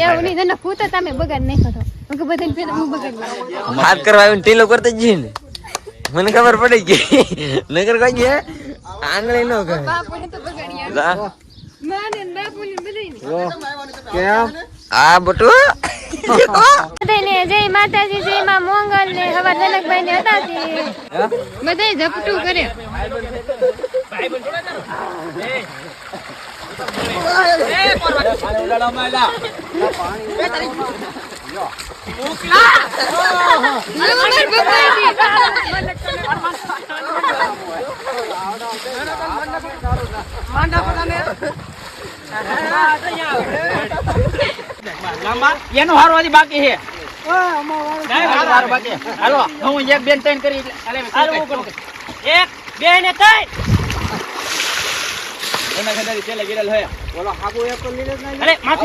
એવું નહીં તને ફૂતો તમે બગાડ નહીં ખતો કે બધાને પેલા હું બગાડ વાત કરવા આવીને ટીલો કરતો જ ને મને ખબર પડી ગઈ નગર કઈ ગયા આંગળી નો કહે બાપુને તો બગાડ્યા માને બાપુને બધાને કેમ આ બટુ બધાને જય માતાજી જય માં મોંગલ ને હવા જનકભાઈ ને હતા બધાય ઝપટું કરે એનું હારવાથી બાકી છે હાલો હું એક બેન ત્રણ કરી એક બે ને ત્રણ એના ખંડારી ચલે ગિરલ હોય બોલો હાબુ એક લીધે જ નહીં અરે માથે